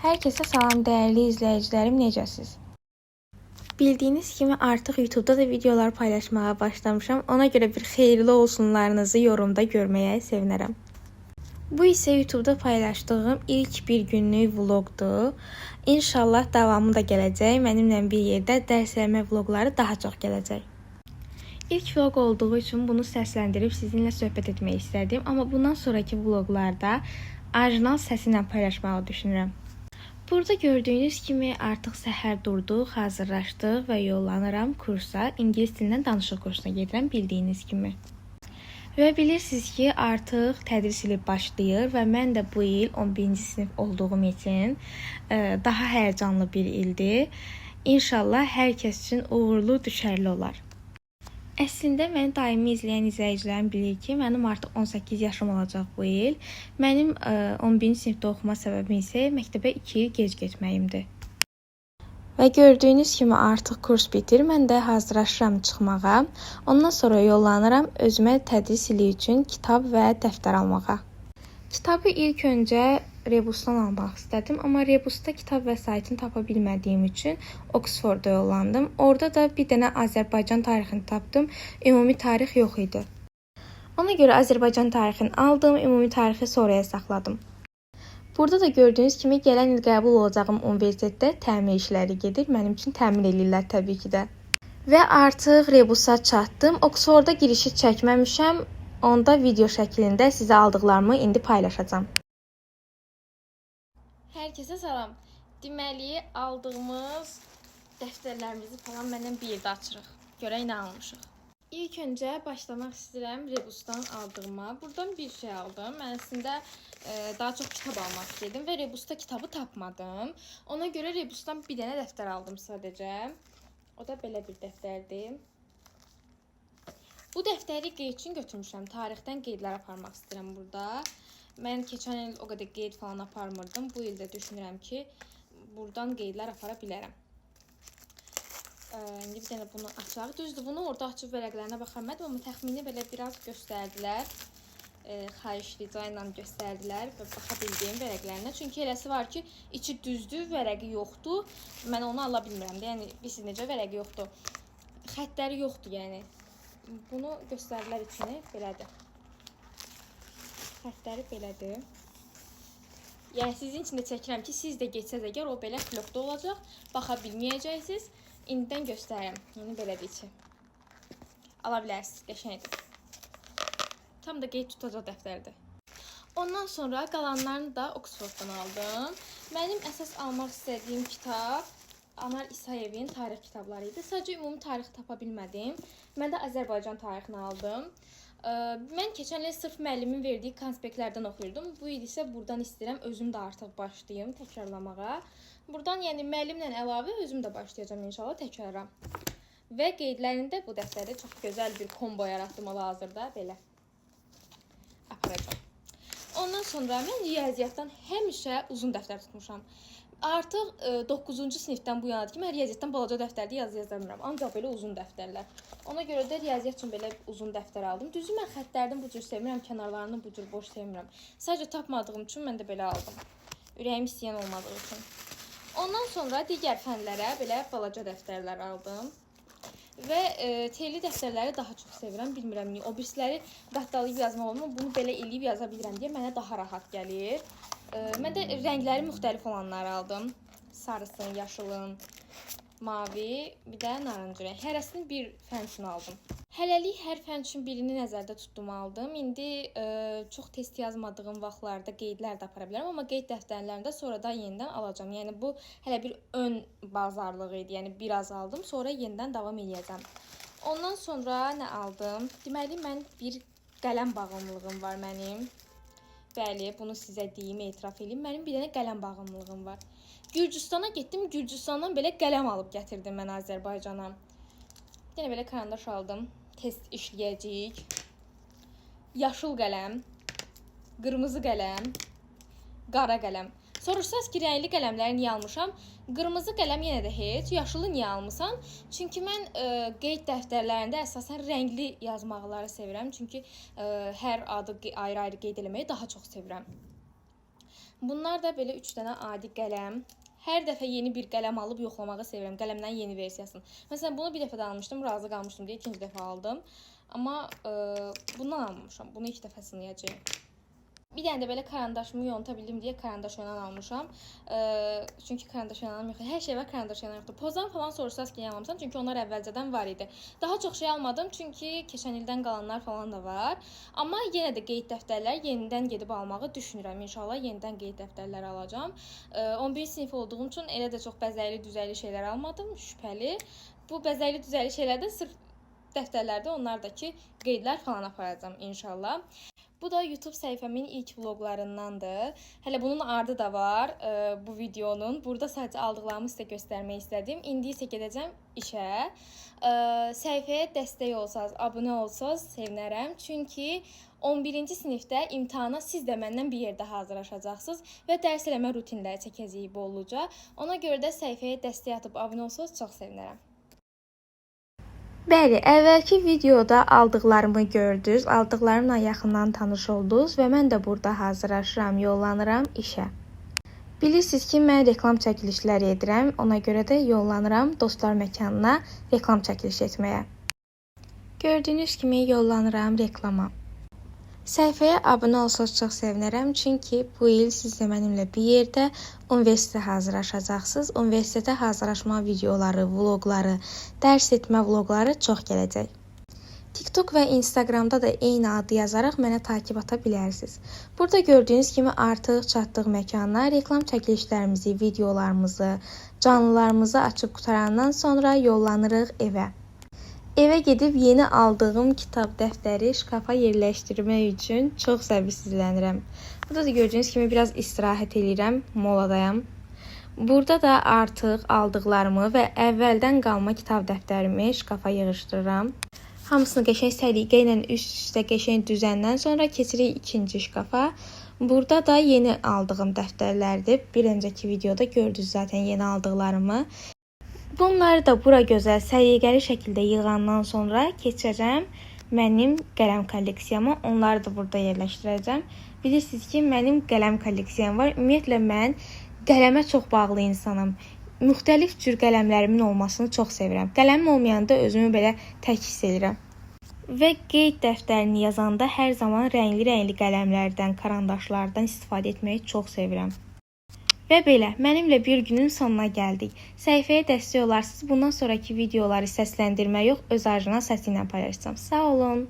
Herkese salam değerli izleyicilerim, necəsiz? Bildiyiniz kimi artıq YouTube'da da videolar paylaşmağa başlamışam. Ona görə bir xeyirli olsunlarınızı yorumda görməyə sevinərəm. Bu isə YouTube'da paylaşdığım ilk bir günlük vlogdur. İnşallah davamı da gələcək. Mənimlə bir yerdə dərsləmə vlogları daha çox gələcək. İlk vlog olduğu üçün bunu səsləndirib sizinlə söhbət etmək istədim. Amma bundan sonraki vloglarda orijinal səsi ilə paylaşmağı düşünürəm. Burada gördüyünüz kimi artıq səhər durduq, hazırlaşdıq və yollanıram kursa. İngilis dilindən danışıq kursuna gedirəm bildiyiniz kimi. Və bilirsiniz ki, artıq tədris ili başlayır və mən də bu il 11-ci sinif olduğum üçün daha həyəcanlı bir ildir. İnşallah hər kəs üçün uğurlu, düşərli olar. Əslində məni daimi izləyən izləyicilərim bilir ki, mənim artıq 18 yaşım olacaq bu il. Mənim 11-ci sinifdə oxuma səbəbim isə məktəbə 2 il gec getməyimdir. Və gördüyünüz kimi artıq kurs bitir, mən də hazırlaşıram çıxmağa. Ondan sonra yollanıram özümə tədris ili üçün kitab və dəftər almağa. Kitabı ilk öncə Rebusdan almaq istədim, amma Rebusda kitab vəsaitini tapa bilmədiyim üçün Oxforda yollandım. Orada da bir dənə Azərbaycan tarixini tapdım, ümumi tarix yox idi. Ona görə Azərbaycan tarixini aldım, ümumi tarixi sonraya saxladım. Burada da gördüyünüz kimi gələn il qəbul olacağım universitetdə təmin işləri gedir. Mənim üçün təmin edirlər təbii ki də. Və artıq Rebusa çatdım. Oxforda girişi çəkməmişəm. Onda video şəklində sizə aldıqlarımı indi paylaşacağam. Herkese salam. Deməli, aldığımız dəftərlərimizi falan məndən bir yerdə açırıq. Görək nə almışıq. İlk öncə başlamaq istəyirəm Rebusdan aldığıma. Buradan bir şey aldım. Mən əslində daha çox kitab almaq istədim və Rebusda kitabı tapmadım. Ona görə Rebusdan bir dənə dəftər aldım sadəcə. O da belə bir dəftərdir. Bu dəftəri qeyd üçün götürmüşəm. Tarixdən qeydlər aparmaq istəyirəm burada. Mən keçən il o qədər qeyd falan aparmırdım. Bu il də düşünürəm ki, buradan qeydlər apara bilərəm. İndi bir dənə bunu açaq. Düzdür, bunu orada açıb vərəqlərinə baxa bilmədim, amma təxmini belə biraz göstərdilər. Xahiş rica ilə göstərdilər və baxa bildiyim vərəqlərinə. Çünki eləsi var ki, içi düzdür, vərəqi yoxdur. Mən onu ala bilmirəm də. Yəni, bilirsiniz necə vərəqi yoxdur. Xəttləri yoxdur, yəni. Bunu göstərdilər içini, belədir. Xəttləri belədir. Yəni sizin üçün də çəkirəm ki, siz də geçsəz əgər o belə flokda olacaq, baxa bilməyəcəksiniz. İndidən göstərirəm. Yəni belədir içi. Ala bilərsiniz, qəşəngdir. Tam da qeyd tutacaq dəftərdir. Ondan sonra qalanlarını da Oxforddan aldım. Mənim əsas almaq istədiyim kitab Anar İsayevin tarix kitabları idi. Sadəcə ümumi tarixi tapa bilmədim. Mən də Azərbaycan tarixini aldım. Mən keçən il sırf müəllimin verdiyi konspektlərdən oxuyurdum. Bu il isə buradan istəyirəm özüm də artıq başlayım təkrarlamağa. Buradan yəni müəllimlə əlavə özüm də başlayacağam inşallah təkrara. Və qeydlərində bu dəftərdə çox gözəl bir kombo yaratdım hal-hazırda belə aparacağam. Ondan sonra mən riyaziyyatdan həmişə uzun dəftər tutmuşam. Artıq 9-cu sinifdən bu yana ki, mən riyaziyyatdan balaca dəftərdə yazı yaza bilmirəm. Ancaq belə uzun dəftərlər. Ona görə də riyaziyyat üçün belə uzun dəftər aldım. Düzü mən xəttlərdən bu cür sevmirəm, kənarlarını bu cür boş sevmirəm. Sadəcə tapmadığım üçün mən də belə aldım. Ürəyim istəyən olmadığı üçün. Ondan sonra digər fənlərə belə balaca dəftərlər aldım. Və telli dəftərləri daha çox sevirəm. Bilmirəm niyə. O birisləri qatdalayıb yazmaq olmur. Bunu belə eləyib yaza bilirəm deyə mənə daha rahat gəlir. Mən də rəngləri müxtəlif olanları aldım. Sarısın, yaşılın, mavi, bir də narıncı rəng. Hərəsini bir fən üçün aldım. Hələlik hər fən üçün birini nəzərdə tutdum aldım. İndi çox test yazmadığım vaxtlarda qeydlər də apara bilərəm. Amma qeyd dəftərlərində sonradan yenidən alacağım. Yəni bu hələ bir ön bazarlığı idi. Yəni biraz aldım, sonra yenidən davam edəcəm. Ondan sonra nə aldım? Deməli, mən bir qələm bağımlılığım var mənim. Bəli, bunu sizə deyim, etiraf edeyim. Mənim bir dənə qələm bağımlılığım var. Gürcüstana getdim, Gürcüstandan belə qələm alıb gətirdim mən Azərbaycana. Bir dənə belə karandaş aldım. Test işləyəcəyik. Yaşıl qələm, qırmızı qələm, qara qələm. Soruşsaz ki, rəngli qələmləri niyə almışam? Qırmızı qələm yenə də heç, yaşılı niyə almısan? Çünki mən qeyd dəftərlərində əsasən rəngli yazmaqları sevirəm. Çünki hər adı ayrı-ayrı qeyd eləməyi daha çox sevirəm. Bunlar da belə 3 dənə adi qələm. Hər dəfə yeni bir qələm alıb yoxlamağı sevirəm. Qələmlərin yeni versiyasını. Məsələn, bunu bir dəfə də almışdım, razı qalmışdım deyə ikinci dəfə aldım. Amma bundan almamışam. Bunu ilk dəfə sınayacağım. Bir dənə də belə karandaşımı yonta bildim deyə karandaş yonan almışam. Çünki karandaş yonanım yoxdur. Hər şey var, karandaş yonan yoxdur. Pozdan falan soruşsaz ki, yanılmamısan. Çünki onlar əvvəlcədən var idi. Daha çox şey almadım çünki keçən ildən qalanlar falan da var. Amma yenə də qeyd dəftərlər yenidən gedib almağı düşünürəm. İnşallah yenidən qeyd dəftərləri alacağam. 11 sinif olduğum üçün elə də çox bəzəkli, düzəkli şeylər almadım. Şübhəli. Bu bəzəkli, düzəkli şeylərdə sırf dəftərlərdə onlardakı qeydlər falan aparacağam inşallah. Bu da YouTube səhifəmin ilk vloqlarındandır. Hələ bunun ardı da var bu videonun. Burada sadəcə aldıqlarımı sizə göstərmək istədim. İndi isə gedəcəm işə. Səhifəyə dəstək olsanız, abunə olsanız sevinərəm. Çünki 11-ci sinifdə imtahana siz də məndən bir yerdə hazırlaşacaqsınız və dərs eləmə rutinləri çəkəcəyik bolluca. Ona görə də səhifəyə dəstək atıb abunə olsanız çox sevinərəm. Bəli, əvvəlki videoda aldıqlarımı gördünüz, aldıqlarımla yaxından tanış oldunuz və mən də burada hazırlaşıram, yollanıram işə. Bilirsiniz ki, mən reklam çəkilişləri edirəm, ona görə də yollanıram dostlar məkanına reklam çəkilişi etməyə. Gördüyünüz kimi yollanıram reklama. Səhifəyə abunə olsanız çox sevinərəm, çünki bu il siz də mənimlə bir yerdə universitetə hazırlaşacaqsınız. Universitetə hazırlaşma videoları, vloqları, dərs etmə vloqları çox gələcək. TikTok və Instagramda da eyni adı yazaraq mənə takib ata bilərsiniz. Burada gördüyünüz kimi artıq çatdıq məkana reklam çəkilişlərimizi, videolarımızı, canlılarımızı açıb qutarandan sonra yollanırıq evə. Evə gedib yeni aldığım kitab dəftəri şkafa yerləşdirmək üçün çox səbirsizlənirəm. Burada da gördüyünüz kimi biraz istirahət edirəm, moladayam. Burada da artıq aldıqlarımı və əvvəldən qalma kitab dəftərimi şkafa yığışdırıram. Hamısını qəşəng səliqə ilə üst-üstə qəşəng düzəndən sonra keçirik ikinci şkafa. Burada da yeni aldığım dəftərlərdir. Bir öncəki videoda gördünüz zaten yeni aldıqlarımı. Bunları da bura gözəl, səliqəli şəkildə yığandan sonra keçəcəm mənim qələm kolleksiyama. Onları da burada yerləşdirəcəm. Bilirsiniz ki, mənim qələm kolleksiyam var. Ümumiyyətlə, mən qələmə çox bağlı insanım. Müxtəlif cür qələmlərimin olmasını çox sevirəm. Qələmim olmayanda özümü belə tək hiss edirəm. Və qeyd dəftərini yazanda hər zaman rəngli qələmlərdən, karandaşlardan istifadə etməyi çox sevirəm. Və belə, mənimlə bir günün sonuna gəldik. Səhifəyə dəstək olarsınız. Bundan sonraki videoları səsləndirmə yox, öz orijinal səsi ilə paylaşacağam. Sağ olun.